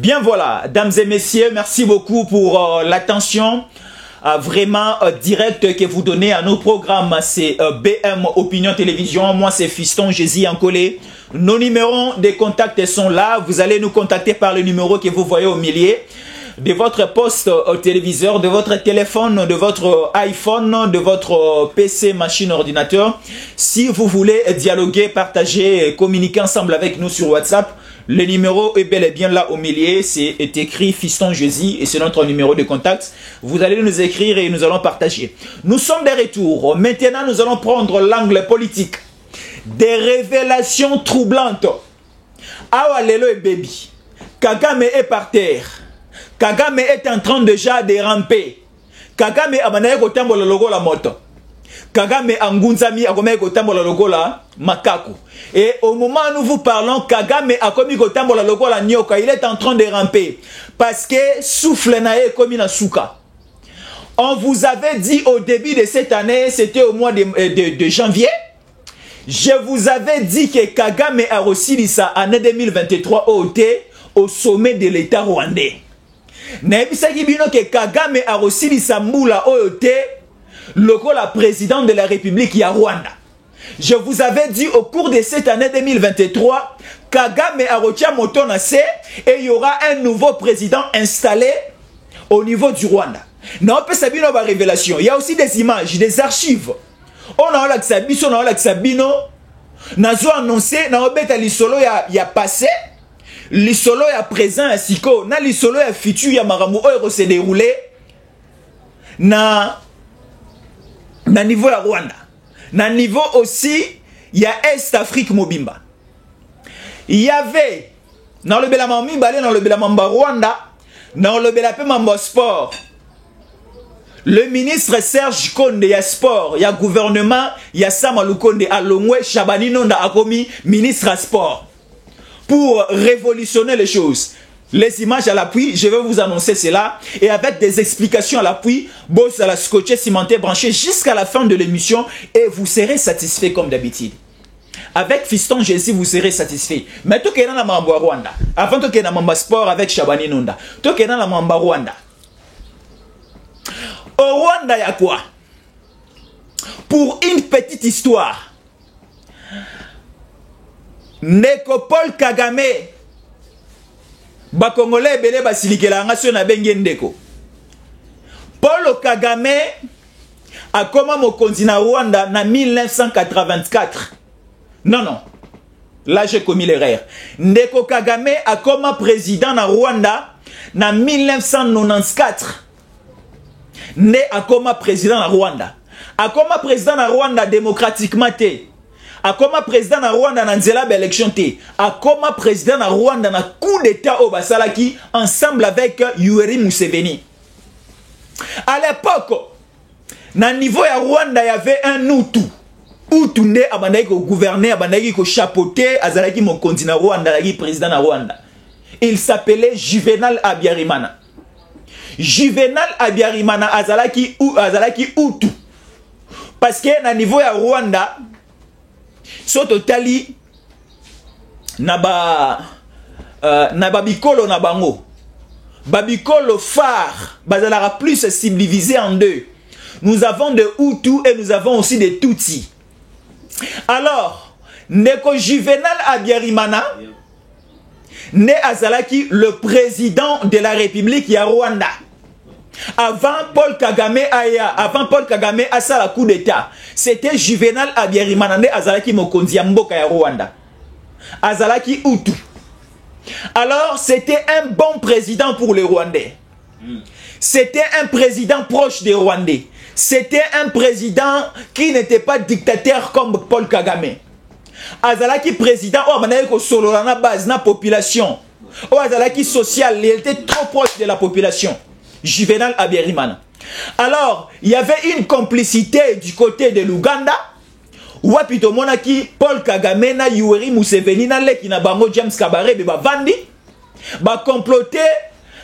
Bien voilà, dames et messieurs, merci beaucoup pour l'attention vraiment directe que vous donnez à nos programmes. C'est BM Opinion Télévision, moi c'est Fiston Jésus Encolé. Nos numéros de contact sont là, vous allez nous contacter par le numéro que vous voyez au milieu de votre poste téléviseur, de votre téléphone, de votre iPhone, de votre PC, machine, ordinateur. Si vous voulez dialoguer, partager, communiquer ensemble avec nous sur WhatsApp, le numéro est bel et bien là au milieu, c'est écrit Fiston Jésus et c'est notre numéro de contact. Vous allez nous écrire et nous allons partager. Nous sommes de retour. Maintenant, nous allons prendre l'angle politique. Des révélations troublantes. Awa lelo et baby. Kagame est par terre. Kagame est en train déjà de ramper. Kagame abanaye kotambola logo la moto. Kagame angunzami akomaye kotambola logo la makaku. Et au moment où nous vous parlons, Kagame a commis kotambola logo la nyoka. Il est en train de ramper. Parce que souffle nae comme na souka. On vous avait dit au début de cette année, c'était au mois de janvier. Je vous avais dit que Kagame a reçu sa année 2023 au sommet de l'État rwandais. Nebisaki bino que Kagame a reçu sa moula le président de la République ya Rwanda. Je vous avais dit au cours de cette année 2023, Kagame a reçu Motonase et il y aura un nouveau président installé au niveau du Rwanda. Non, pas sabino ba révélation. Il y a aussi des images, des archives. On a la Sabino, on a la Sabino. Nazo annoncé, na obeta lisolo ya passé. L'isolo ya présent ya siko, na l'isolo ya futur ya maramu oyo se déroulé na niveau ya Rwanda. Na niveau aussi ya Est Afrique Mobimba. Il y avait dans le bela mami balé dans le bela mamba Rwanda, dans le bela pe mamba sport. Le ministre Serge Konde ya sport, ya gouvernement, ya Sama Lukonde Alongwe Shabani Nonda akomi ministre à sport. Pour révolutionner les choses. Les images à l'appui, je vais vous annoncer cela. Et avec des explications à l'appui, boss à la scotché, cimenté, branché jusqu'à la fin de l'émission. Et vous serez satisfait comme d'habitude. Avec Fiston Jésus, vous serez satisfait. Mais tout est dans la Mamba Rwanda. Avant tout est dans la Mamba Sport avec Shabani Nonda. Tout est dans la Mamba Rwanda. Au Rwanda, il y a quoi? Pour une petite histoire. Ndeko Paul Kagame Bakongolais belé basilikela ngasio na bengi ndeko. Paul Kagame a comment mokonzi na Rwanda na 1984. Non. Là j'ai commis l'erreur. Ndeko Kagame a comment président na Rwanda na 1994. Né a comment président na Rwanda. A comment président na Rwanda démocratiquement té. A comme président na Rwanda na nzela ba élection té. A comme président na Rwanda na coup d'état au basalaki ensemble avec Yoweri Museveni. À l'époque, na niveau ya Rwanda y avait un Hutu. Hutu ne abandaki ko gouverner, abandaki ko chapeauter, azalaki mokonzi na Rwanda, azalaki président na Rwanda. Il s'appelait Juvenal Habyarimana. Juvenal Habyarimana azalaki Hutu. Parce que na niveau ya Rwanda soto tali na bikolo na bango. Babikolo phare bazalara plus subdivisé en deux. Nous avons des Hutus et nous avons aussi des Tutsis. Alors, Ndeko Juvenal Habyarimana né azalaki le président de la République ya Rwanda. Avant Paul Kagame a ça la coup d'état. C'était Juvenal Habyarimana ne azalaki mokonzi ya mboka ya Rwanda. Azalaki Hutu. Alors c'était un bon président pour les Rwandais. C'était un président proche des Rwandais. C'était un président qui n'était pas dictateur comme Paul Kagame. Azalaki président oh manayeko solo na base na population. Oh azalaki social, il était trop proche de la population. Juvenal Habyarimana. Alors, il y avait une complicité du côté de l'Ouganda. Wapito monaki Paul Kagame na Yoweri Museveni na leki na bango James Kabarebe ba vandi ba comploter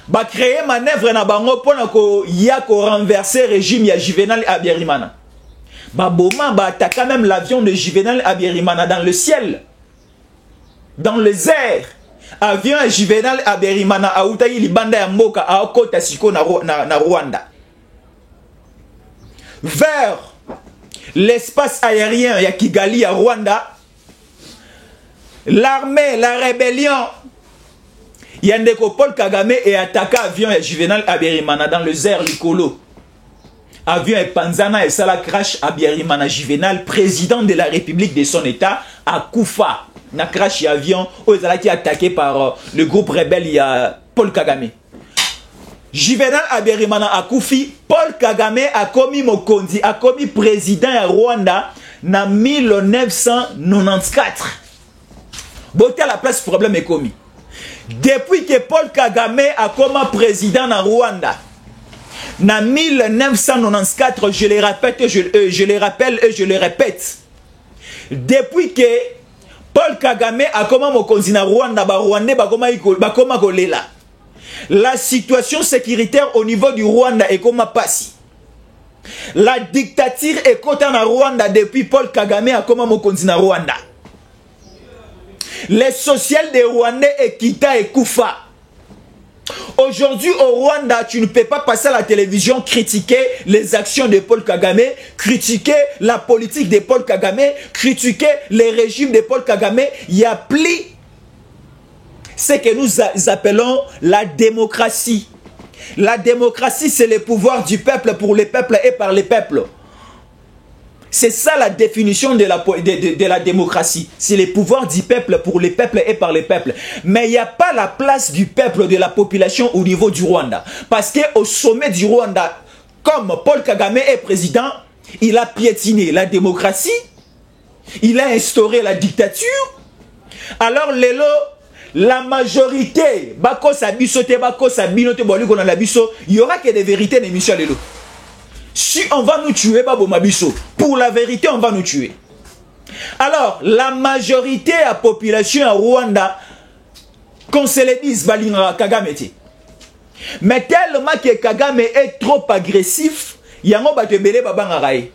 ba créer manœuvre na bango pona ko ya ko renverser régime ya Juvenal Habyarimana. Ba boma ba attaquer même l'avion de Juvenal Habyarimana dans le ciel. Dans les airs. avion ya Juvenal Aberimana autaki libanda ya mboka aokota siko na Rwanda vers l'espace aérien ya Kigali ya Rwanda. L'armée, la rébellion Yandeko Paul Kagame et attaqué avion ya Juvenal Aberimana dans le Zer Likolo. Avion et Panzana et Sala crash Aberimana Juvenal, président de la République de son état, à Koufa. Na crash avion où ils ont attaqué par le groupe rebelle il y a Paul Kagame. Juvenal Aberimana a Koufi, Paul Kagame a commis Mokonzi, a commis président à Rwanda en 1994. Boté à la place, problème est commis. Depuis que Paul Kagame a commis président à Rwanda, en 1994, je le répète, je le rappelle et je le répète. Depuis que Paul Kagame a commis Mokonzi à Rwanda, la situation sécuritaire au niveau du Rwanda est comme passé. La dictature est côté en Rwanda depuis Paul Kagame a commis Mokonzi à Rwanda. Les social des Rwandais est Kita et Koufa. Aujourd'hui au Rwanda, tu ne peux pas passer à la télévision critiquer les actions de Paul Kagame, critiquer la politique de Paul Kagame, critiquer les régimes de Paul Kagame. Il y a plus ce que nous appelons la démocratie. La démocratie, c'est le pouvoir du peuple pour les peuples et par les peuples. C'est ça la définition de la démocratie. C'est le pouvoir du peuple pour les peuples et par les peuples. Mais il n'y a pas la place du peuple, de la population au niveau du Rwanda. Parce qu'au sommet du Rwanda, comme Paul Kagame est président, il a piétiné la démocratie, il a instauré la dictature. Alors, la majorité, il y aura que des vérités dans l'émission. Si on va nous tuer, pour la vérité, on va nous tuer. Alors, la majorité de la population en Rwanda, qu'on se le dise, Kagame. Mais tellement que Kagame est trop agressif, il y a un peu de babangaraï.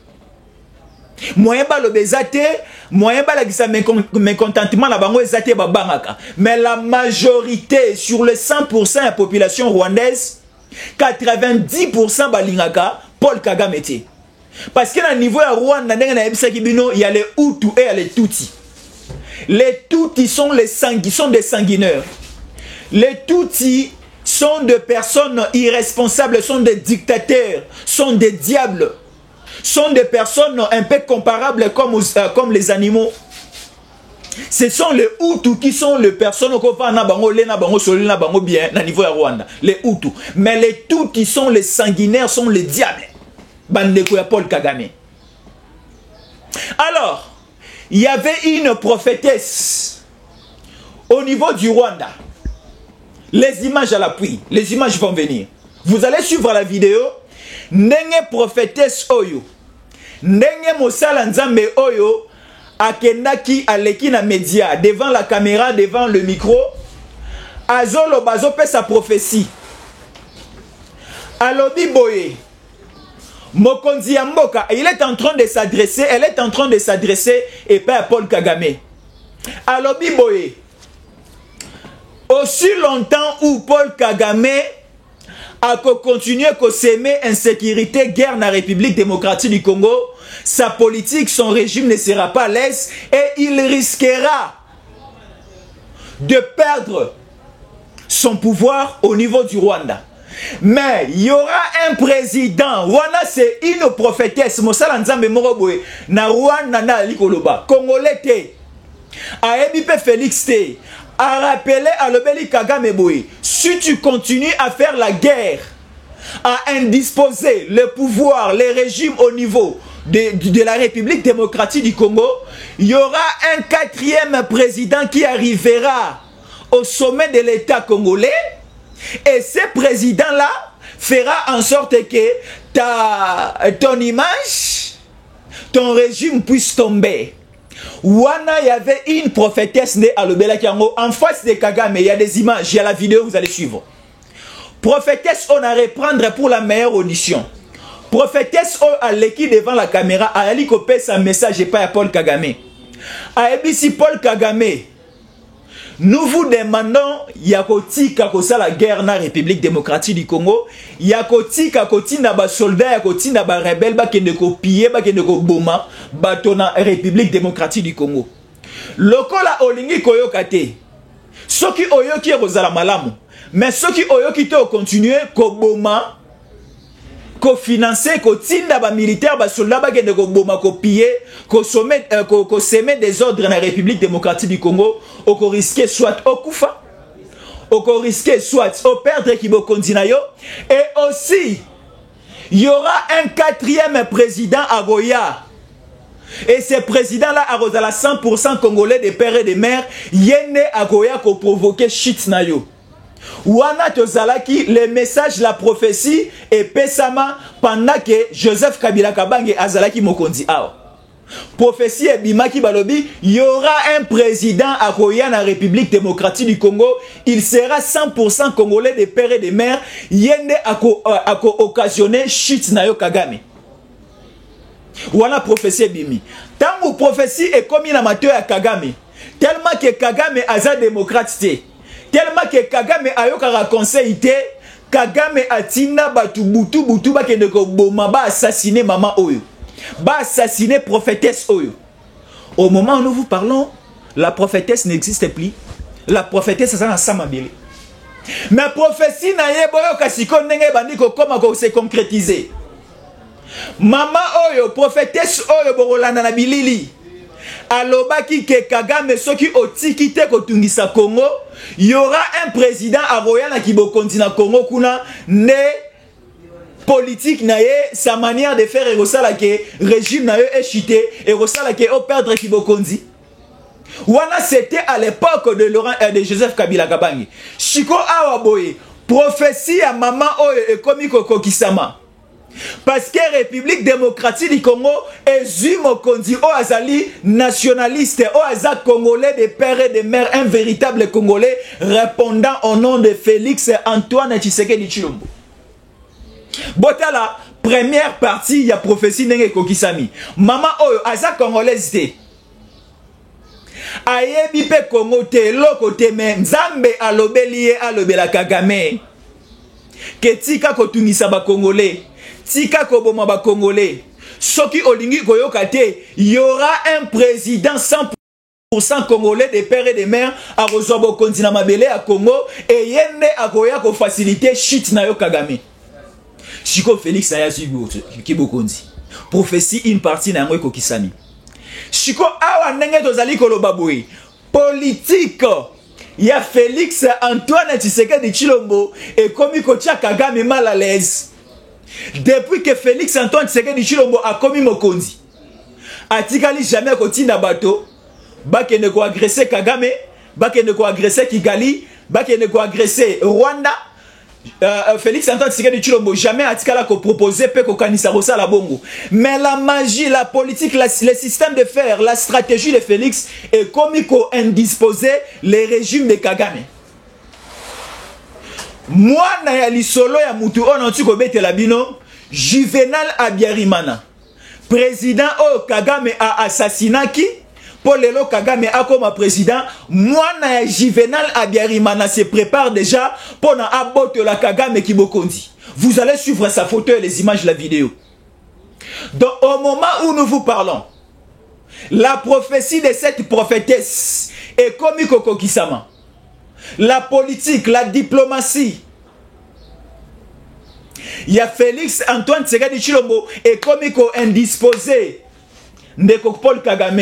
Moyen ba le bezate, moyen ba la gisa mécontentement la bango ezate babangaka. Mais la majorité, sur les 100% de la population rwandaise, 90% balingaka, Paul Kagame était. Parce que au niveau de Rwanda, il y a les Hutus et les Tutsis. Les Tutsis sont des sanguinaires. Les Tutsis sont des personnes irresponsables, sont des dictateurs, sont des diables, sont des personnes un peu comparables comme les animaux. Ce sont les Hutus qui sont les personnes qui sont bien au niveau de Rwanda. Les Hutus. Mais les Tutsis sont les sanguinaires, sont les diables. Bandeko ya Paul Kagame. Alors, il y avait une prophétesse au niveau du Rwanda. Les images à l'appui. Les images vont venir. Vous allez suivre la vidéo. Nenge prophétesse Oyo. Nenge Mosala Nzambe Oyo. Akendaki aleki na média. Devant la caméra, devant le micro. Azolo bazo pe sa prophétie. Alobi boye. Mokonzi ya mboka, il est en train de s'adresser, elle est en train de s'adresser et pas à Paul Kagame. Alobi boye. Aussi longtemps où Paul Kagame a continué à s'aimer insécurité, guerre dans la République démocratique du Congo, sa politique, son régime ne sera pas à l'aise et il risquera de perdre son pouvoir au niveau du Rwanda. Mais il y aura un président. Rwanda, c'est une prophétesse. Mosala Nzambe Moroboe. Na Rwanda na likoloba. Congolais te. A Ebipe Félix te. A rappelé à l'Obeli Kagame Boe. Si tu continues à faire la guerre, à indisposer le pouvoir, les régimes au niveau de la République démocratique du Congo, il y aura un quatrième président qui arrivera au sommet de l'État congolais. Et ce président-là fera en sorte que ton image, ton régime puisse tomber. Wana, il y avait une prophétesse née à l'Obela Kiango en face de Kagame. Il y a des images, il y a la vidéo, vous allez suivre. Prophétesse, on a reprendre pour la meilleure audition. Prophétesse, on a l'équipe devant la caméra, a ali copé sa message et pas à Paul Kagame. A ebi si Paul Kagame Nous vous demandons, yakotika kosala guerre na République démocratique du Congo, yakotika kotina ba soldats, yakotina ba rebelle, ba kende ko piller, ba kende ko boma, bato na République démocratique du Congo. Lokola olingi koyoka te. Soki oyoki kozala malamu, mais soki oyoki te continuer ko boma, ko financer, ko tinda ba militaire, ba soldat, ba kende ko boma, ko piller, ko semer des ordres dans la République démocratique du Congo, ou ko risquer soit au koufa, ou ko risquer soit au perdre qui bo continue, et aussi, il y aura un 4e président à Goya. Et ce président-là a 100% congolais des pères et des mères, yene à Goya ko provoquer shit na yo. Wana tozalaki le message, la prophétie et pesama pendant que Joseph Kabila Kabange azalaki mokonzi awa. Prophétie et bimaki balobi, il y aura un président à Goya na République démocratique du Congo, il sera 100% congolais des pères et des mères, yende a occasionné shit na yo Kagame. Wana prophétie bimi. Tangu prophétie est comme na mateo ya Kagame, tellement que Kagame aza démocrate. Tellement que Kagame ayokara conseil te, Kagame atina batu butu ba kende ko boma ba assassiner maman oyo. Ba assassiner prophétesse oyo. Au moment où nous vous parlons, la prophétesse n'existe plus. La prophétesse ça na samabele. Mais prophétie na ye boyo kasiko ndenge bandi ko koma ko se concrétiser. Maman oyo prophétesse oyo borolanda na bilili. Alobaki ke Kagame soki otiki te kotungisa Congo, il y aura un président à Royana qui bo continent Congo kuna ne politique na ye, sa manière de faire et rosala ke régime na ye est chuté et rosala ke au perdre qui bo kondi. Wana c'était à l'époque de Joseph Kabila Kabange. Chiko awa boye prophétie à maman oyo et komi kokokisama. Parce que République démocratique du Congo est Zumokondi o azali nationaliste o aza congolais des pères et des mères, un véritable congolais répondant au nom de Félix Antoine Tshisekedi Tshilombo. Botala première partie ya prophétie nenge kokisami. Maman oyo aza congolaise te. Ayebi pe Congo te loko te men Nzambe alobeli alobela Kagame. Ketika kotungisa ba congolais. Tika koboma ba congolais. Soki olingi koyoka te, il y aura un président 100% congolais des pères et des mères à Rozobo continent mabele à Congo et yende a koya ko faciliter shit na yo Kagame. Chiko Félix Ayasu Kibokondi. Prophétie une partie na ngo kokisami. Chiko awa ndenge tozali koloba boye. Politique ya Félix Antoine Tshisekedi Tshilombo et komi kotia Kagame mal à l'aise. Depuis que Félix Antoine Tshisekedi Tshilombo a commis mokonzi, atikali jamais kotina bato, bakende ko agresser Kagame, bakende ko agresser Kigali, bakende ko agresser Rwanda. Félix Antoine Tshisekedi Tshilombo jamais atikala ko proposer pe ko kanisa rosa la bongo. Mais la magie, la politique, le système de fer, la stratégie de Félix est commis ko indisposer les régimes de Kagame. Moi na ya lisolo ya mutu ono tiko bete la bino Juvenal Abiyarimana président o Kagame a assassinaki pour lelo Kagame a comme président. Moi na ya Juvenal Abiyarimana se prépare déjà pour na aboto la Kagame qui bokondi. Vous allez suivre sa photo et les images de la vidéo. Donc au moment où nous vous parlons, la prophétie de cette prophétesse est comme Koko Kisama. La politique, la diplomatie. Il y a Félix Antoine Tshisekedi Tshilombo et comme indisposé de Paul Kagame.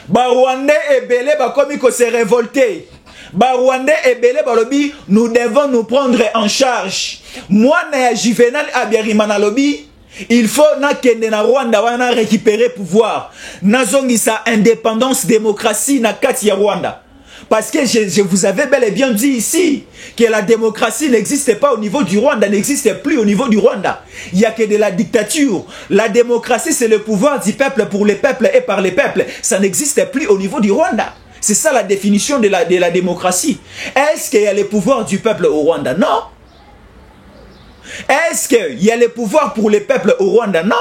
Ba Rwandais et Belé ba comme se révolter. Ba Rwandais et Belé ba lobi, nous devons nous prendre en charge. Moi na Juvenal Abiyarimana lobi, il faut na kende na Rwanda wana récupérer pouvoir. Na zongisa indépendance démocratie na kati ya Rwanda. Parce que je vous avais bel et bien dit ici que la démocratie n'existe pas au niveau du Rwanda, n'existe plus au niveau du Rwanda. Il n'y a que de la dictature. La démocratie, c'est le pouvoir du peuple pour les peuples et par les peuples. Ça n'existe plus au niveau du Rwanda. C'est ça la définition de la démocratie. Est-ce qu'il y a le pouvoir du peuple au Rwanda? Non. Est-ce qu'il y a le pouvoir pour les peuples au Rwanda? Non.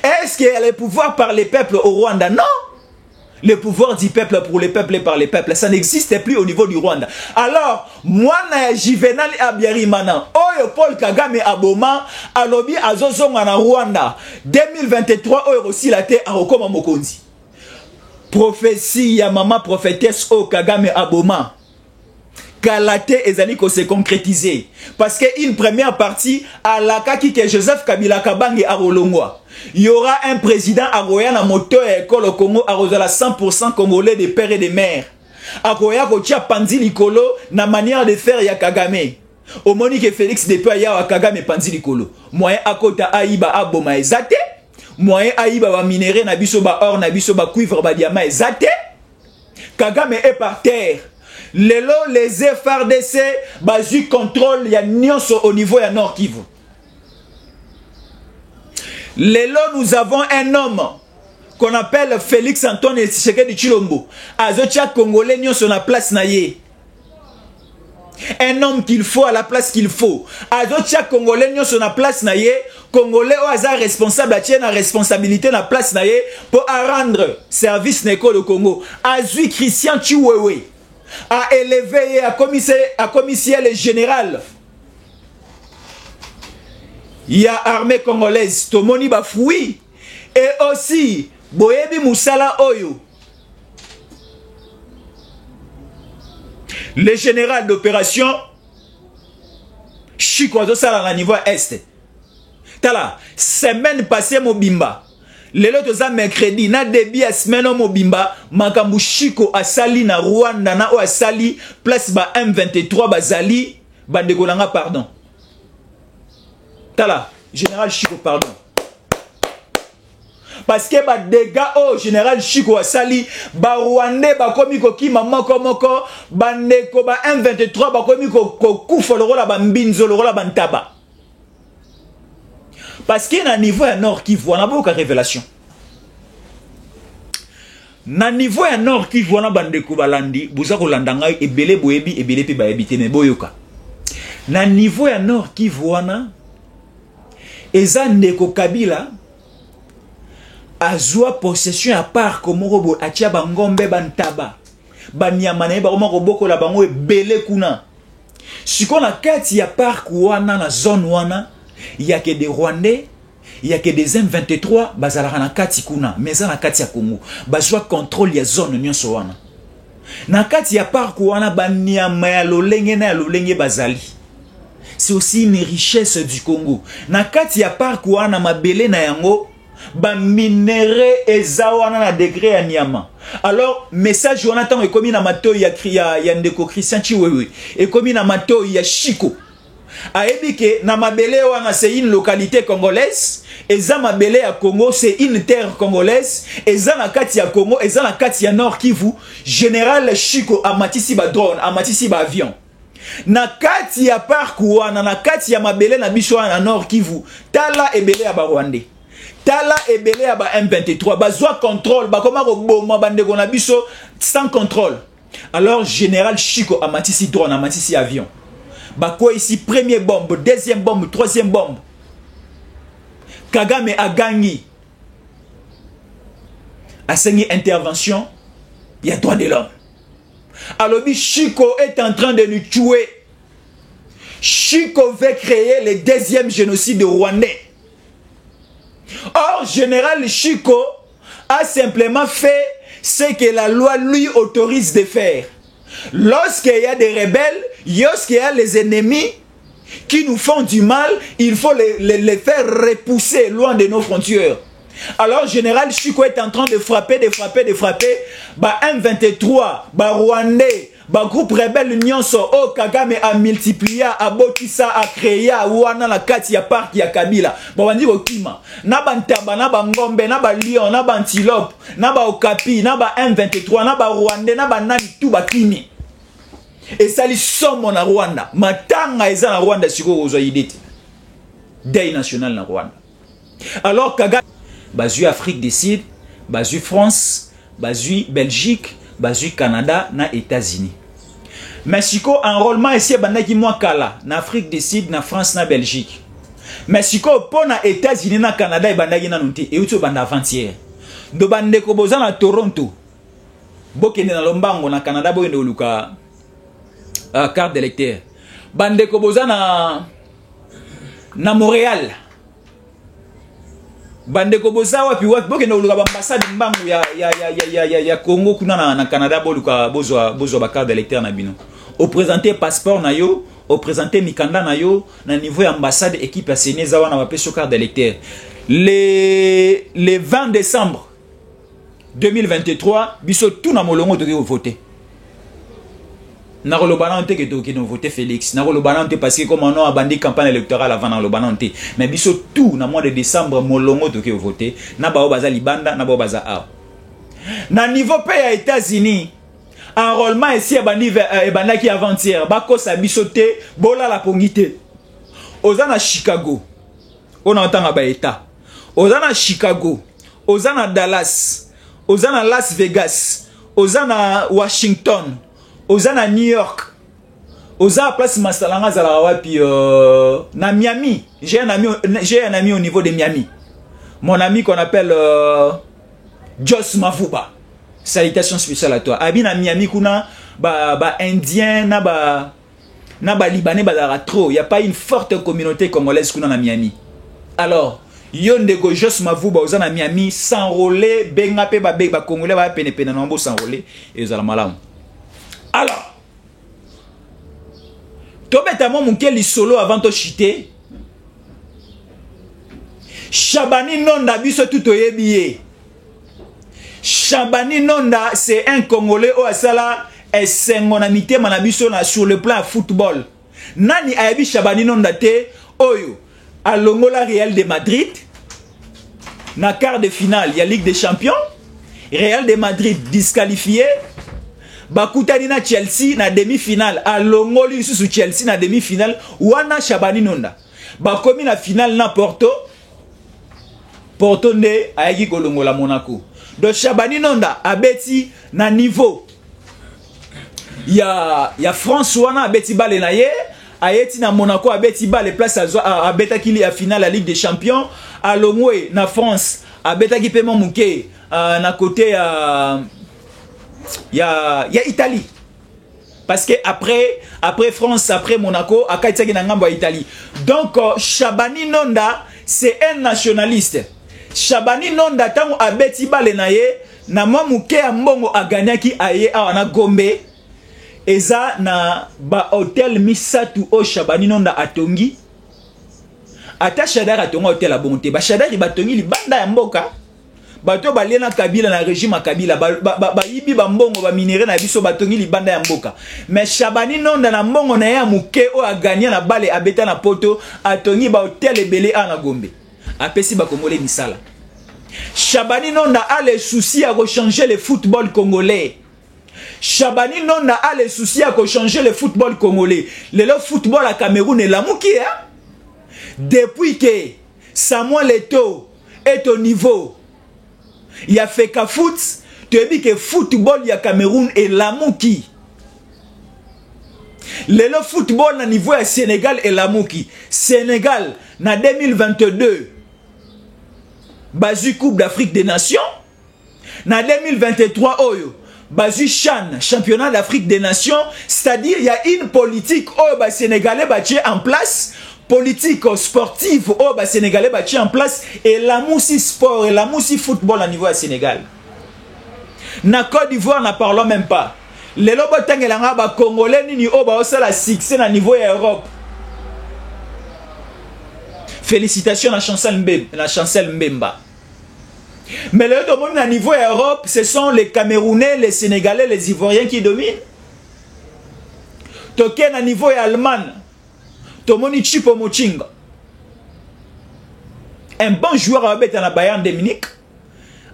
Est-ce qu'il y a le pouvoir par les peuples au Rwanda? Non. Le pouvoir du peuple pour les peuples et par les peuples, ça n'existe plus au niveau du Rwanda. Alors, moi, Juvenal Abiyarimana, Oyo Paul Kagame Aboma, Alobi Azozonga na Rwanda, 2023, Oyo aussi la terre à Rokoma Mokonzi. Prophétie, ya maman prophétesse O Kagame Aboma. Kalate ezali ko se concrétiser. Parce que une première partie, à la kaki que Joseph Kabila Kabange a Rolongwa. Il y aura un président Aroya na moto et école au Congo à 100% congolais des pères et des mères. Aroya Kotia Panzi Likolo na manière de faire ya Kagame. Au Monique Félix depuis ya Kagame Panzi Likolo. Moyen akota Aïba Aboma ezate. Moyen Aïba ba minéré na biso ba or na biso ba cuivre ba diamant ezate. Kagame est par terre. Lelo les FRDC basu contrôle ya nyonso au niveau ya Nord Kivu. Lelo nous avons un homme qu'on appelle Félix Antoine Tshisekedi Tshilombo. Azotia Congolais nyonso na place na ye. Un homme qu'il faut à la place qu'il faut. Azotia Congolais nyonso na place na ye. Congolais au hasard responsable a tient la responsabilité na place na ye pour rendre service n'école au Congo. Azui Christian Chiwewe a élevé à commissaire général. Il y a armée congolaise, Tomoni Bafoui, et aussi Boyebi Moussala Oyo, le général d'opération Chikwazo Sala à niveau est. Tala, semaine passée Mobimba. Le lot oza mercredi na début à semaine Mobimba makambu Chiko asali na Rwanda na o asali place ba M23 bazali bandekolanga pardon. Tala, général Chiko pardon. Parce que ba dégâts au général Chiko asali ba Rwandais ba komi ko kima moko moko bandeko ba M23 ba komi ko kufa lokola ba mbinzo lokola ba ntaba. Parce qu'il y a un niveau à Nord qui voit, on a beaucoup de révélations. Na niveau à Nord qui voit, on a bandeko balandi, bouzako landanga, ebele boebi, ebele pe baebite ne boyoka. Na niveau à Nord qui voit, eza ndeko Kabila, azwa possession à part comme robo, atia bangombe bantaba, banyamane, baromako boko la bango ebele kuna. Si qu'on a kati ya parc wana na zone wana, il y a que des Rwandais, il y a que des M23, bazalaka na kati kuna, mais ça na kati ya Congo, bazwa contrôle ya zone nyonso wana. Na kati ya parc wana banyama ya lolenge na ya lolenge bazali. C'est aussi une richesse du Congo. Na kati ya parc wana mabele na yango, ba minéré eza wana na degré ya nyama. Alors message wana tango ekomi na mato ya ndeko Christian Chiwewe, ekomi na mato ya Chiko. Aebike na mabele wana c'est une localité congolaise, eza mabele ya Congo c'est une terre congolaise, eza na kati ya Congo, eza na kati ya Nord Kivu, général Chiko amatisi ba drone, amatisi ba avion. Na kati ya parc wana na kati ya mabele na biso na Nord Kivu, tala ebele ya ba Rwandais. Tala ebele ya ba M23, bazwa contrôle, ba koma ko boma bandeko na biso sans contrôle. Alors général Chiko amatisi drone, amatisi avion. Bah quoi ici, première bombe, deuxième bombe, troisième bombe. Kagame a gagné. A saigné intervention, il y a droit de l'homme. Alors, Chiko est en train de nous tuer. Chiko veut créer le deuxième génocide rwandais. Or, général Chiko a simplement fait ce que la loi lui autorise de faire. Lorsqu'il y a des rebelles, lorsqu'il y a les ennemis qui nous font du mal, il faut les faire repousser loin de nos frontières. Alors, général Chiko est en train de frapper. Bah, M23, bah, Rwandais, bah, groupe rebelle Nyonso, oh, Kagame a multiplié, a botissa, a créé, a wana la kati ya parc ya Kabila. Bah, on dit au Kima. Na ba Ntaba, na ba Ngombe, na ba Lion, na ba Antilope, na ba Okapi, na ba M23, na ba Rwandais, na ba Nani, tout ba Kimi. Et ça li somme na Rwanda. Matanga eza na Rwanda siko ozo idete. Deuil national na Rwanda. Alors Kagame bazu Afrique du Sud, bazu France, bazu Belgique, bazu Canada na États-Unis. Mais siko enrôlement ici bandaki moi kala na Afrique du Sud, na France, na Belgique. Mais siko po na États-Unis na Canada e bandaki na nunti e uto banda avant-hier. Do bande ko boza na Toronto. bokende na lombango na Canada boyende oluka carte d'électeur. Bandeko boza na Montréal. Bandeko boza wapi bokende oluka ambassade mbangu ya Congo kuna na Canada boluka bozwa ba carte d'électeur na bino. Au présenter passeport na yo, au présenter mikanda na yo na niveau ambassade équipe ya Sénéza wana ba peso carte d'électeur. Le 20 décembre 2023, biso tout na molongo toki voter. Na kolobana onte ke toki no voter Félix. Na kolobana onte parce que comme on a abandonné campagne électorale avant na kolobana onte. Mais biso tout na mois de décembre molongo toki voter. Na ba baza libanda, na ba baza a. Na niveau pays à États-Unis, enrôlement ici abandi ebandaki avant-hier. Bako sa biso te bola la pongité. Oza na Chicago. On entend ba état. Oza na Chicago. Oza na Dallas. Oza na Las Vegas, oza na Washington, oza na New York, oza à place Masalanga zala wapi na Miami. J'ai un ami au niveau de Miami. Mon ami qu'on appelle Joss Mavuba. Salutations spéciales à toi. Abi na Miami kuna ba indien na ba libanais ba trop. Il y a pas une forte communauté congolaise kuna na Miami. Alors Yondego Joss Mavuba oza na Miami s'enrôler benga pe ba congolais ba pene na mbo s'enrôler et ezala malamu. Alors tobeta mo munkeli solo avant to chiter. Shabani Nonda biso tout oyebiye. Shabani Nonda c'est un Congolais au asala esengonamité manabiso na sur le plan football. Nani ayebi Shabani Nonda te oyo à Longola Real de Madrid. Na quart de finale, il y a Ligue des Champions. Real de Madrid disqualifié. Bakutani na Chelsea na demi-finale. À Longoli sous Chelsea na demi-finale. Wana Shabani Nonda. Bakomi na finale na Porto. Porto ne ayagi kolongola Monaco. Donc Shabani Nonda abeti na niveau. Il y a France wana abeti bale na ye. Ayeti na Monaco abeti bale place à beta kili à finale la Ligue des Champions. À Longwe na France abeta ki paiement mouké na côté ya Italie. Parce que après France, après Monaco, akaitaki na ngambo Italie. Donc Shabani Nonda c'est un nationaliste. Shabani Nonda tango abeti bale na ye na mouké ya mbongo aganyaki aye awana Gombe. Eza na ba hotel misatu o Shabani Nonda atongi. Ata Shadar atonga hotel a bonté. Ba Shadar batongi libanda ya mboka. Bato balena Kabila na régime Kabila. Ba yibi ba mbongo ba minere na biso batongi libanda ya mboka. Mais Shabani Nonda na mbongo na ya muke o a gagné na bale abeta na poto atongi ba hotel ebele ana Gombe. Apesi ba Congolais misala. Shabani Nonda a le souci à rechanger le football congolais. Shabani Nonda a le souci à changer le football congolais. Le football à Cameroun est la mouki. Depuis que Samuel Eto'o est au niveau, il a fait qu'à foot, tu dis que football il y a Cameroun est la mouki. Le football na niveau à Sénégal est la mouki. Sénégal na 2022 Bazu Coupe d'Afrique des Nations. Na 2023 Oyo Bazu Chan, championnat d'Afrique des Nations, c'est-à-dire il y a une politique au Sénégalais bâtie en place, politique sportive au Sénégalais bâtie en place, et la moussi sport et la moussi football à niveau à Sénégal. Na Côte d'Ivoire n'en parlons même pas. Les lobotang et la Congolais ni au la succès à niveau Europe. Félicitations à la chancelle Mbemba. Mais le domaine à niveau Europe, ce sont les Camerounais, les Sénégalais, les Ivoiriens qui dominent. Token à niveau allemand, Tomoni Chipo Mochinga. Un bon joueur à la Bayern de Munich,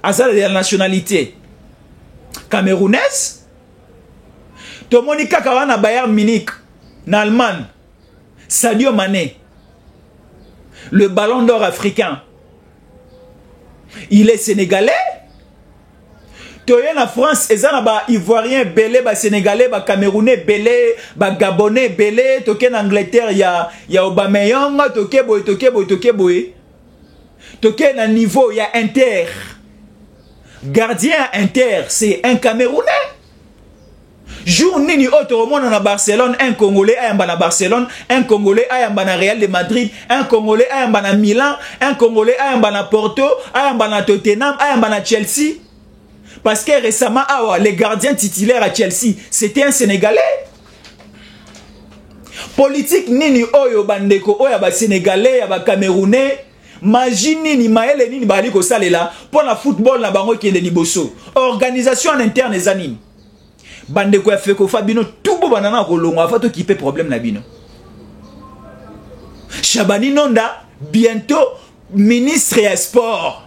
à sa nationalité camerounaise. Tomoni Kakawana Bayern Munich, en Allemagne, Sadio Mané, le ballon d'or africain. Il est sénégalais. Toyen en France, et ça ba ivoirien belé, ba sénégalais, ba camerounais belé, ba gabonais belé. Token en Angleterre, il y a Aubameyang, Tokeboy. Token à niveau, il y a Inter. Gardien Inter, c'est un Camerounais. Jour nini autre monde na Barcelone, un Congolais ayamba na Barcelone, un Congolais ayamba na Real de Madrid, un Congolais ayamba na Milan, un Congolais ayamba na Porto, ayamba na Tottenham, ayamba na Chelsea. Parce que récemment, les gardiens titulaires à Chelsea, c'était un Sénégalais. Politique nini oyo bandeko oyo ba Sénégalais, ya ba Camerounais, magie nini maele nini bali ko salela pour la football na bango ki ndeni boso. Organisation en interne ezanini. Bandeko ya feko Fabino tubo banana ko longo afato ki pe problème na bino. Chabani Nonda bientôt ministre et sport.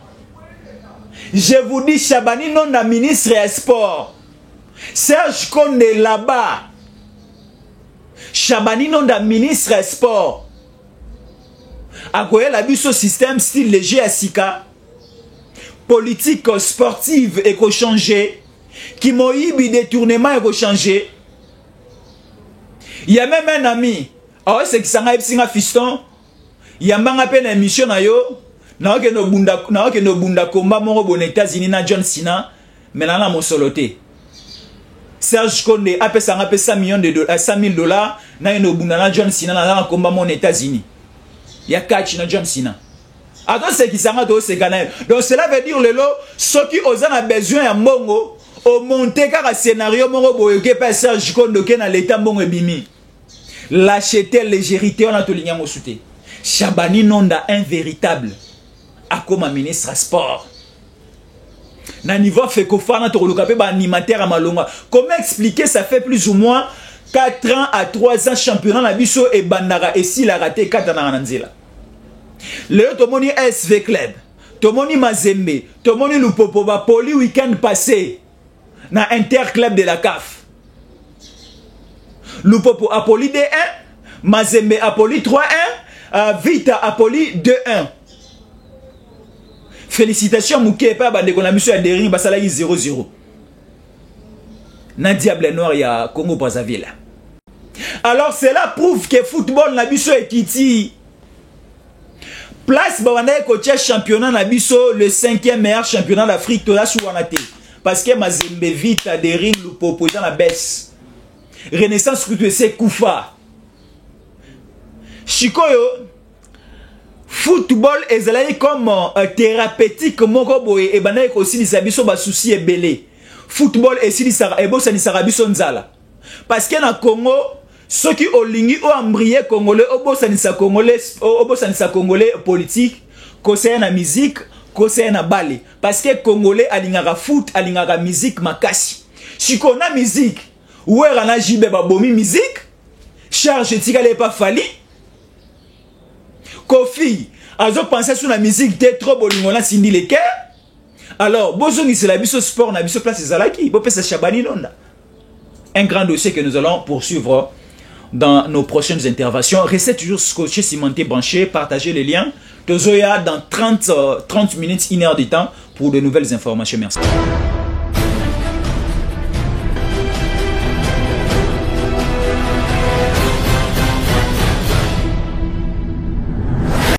Je vous dis Chabani Nonda ministre et sport. Serge Konde là-bas. Chabani Nonda ministre et sport. Akoye la biso système style léger à Sika. Politique sportive et ko changer. Qui moïbi détournement et ko changer. Il y a même un ami. Ah c'est qui s'en a epsinga fiston. Il y a manga peine émission na yo. Na ke no bunda komba moro bon États-Unis na John Cena. Mais là na mon soloté. Serge Konde a pesa 100 millions de dollars, 100 000 dollars. Na no bunda na John Cena na komba mon États-Unis. Il y a catch na John Cena. Attends c'est qui s'en a do c'est canal. Donc cela veut dire le lot ceux qui osent a besoin à mongo au monter car scénario moro boyoke pas Serge Konde ke na l'état mongo ebimi. L'acheter légérité on a tout ligna mo souté. Chabani Nonda un véritable a comme ministre à sport. Na niveau fait qu'on fa na to lokapé ba animateur à Malonga. Comment expliquer ça fait plus ou moins 4 ans à 3 ans championnat na biso et bandara et s'il a raté 4 ans na nzela. Le tomoni SV Club, tomoni Mazembe, tomoni Lupopo ba poli week-end passé na Interclub de la CAF. Lupopo a poli D1, Mazembe a poli 3-1, Vita a poli 2-1. Félicitations Moukepa bandeko na mission ya Dering basala 0-0. Na Diable Noir ya Congo Brazzaville. Alors cela prouve que football na biso ekiti. Place Bawana coach championnat na biso le 5e meilleur championnat d'Afrique to la souanate. Parce que Mazembe Vita Dering Lupopo dans la baisse. Renaissance Kutwese Koufa. Chikoyo football ezalaki comme thérapeutique moko boye et bana aussi les abiso ba souci et belé. Football et si ça et bossa ni sarabiso nzala. Parce que na Congo ceux qui olingi o ambrié congolais o bossa ni sa congolais politique, conseiller na musique, conseiller na balé parce que congolais alingaka foot, alingaka musique makasi. Si qu'on a musique, ou est na jibe ba bomi musique, charge tikale pas fali. Kofi, azo penser sur la musique t'es trop bolingona sindi les cœurs. Alors, bozongi c'est la biso sport na biso place ezalaki, bo pesa Chabani Nonda. Un grand dossier que nous allons poursuivre dans nos prochaines interventions. Restez toujours scotché, cimenté, branché, partagez les liens. Tozoya dans 30 minutes, 1 heure de temps pour de nouvelles informations. Merci.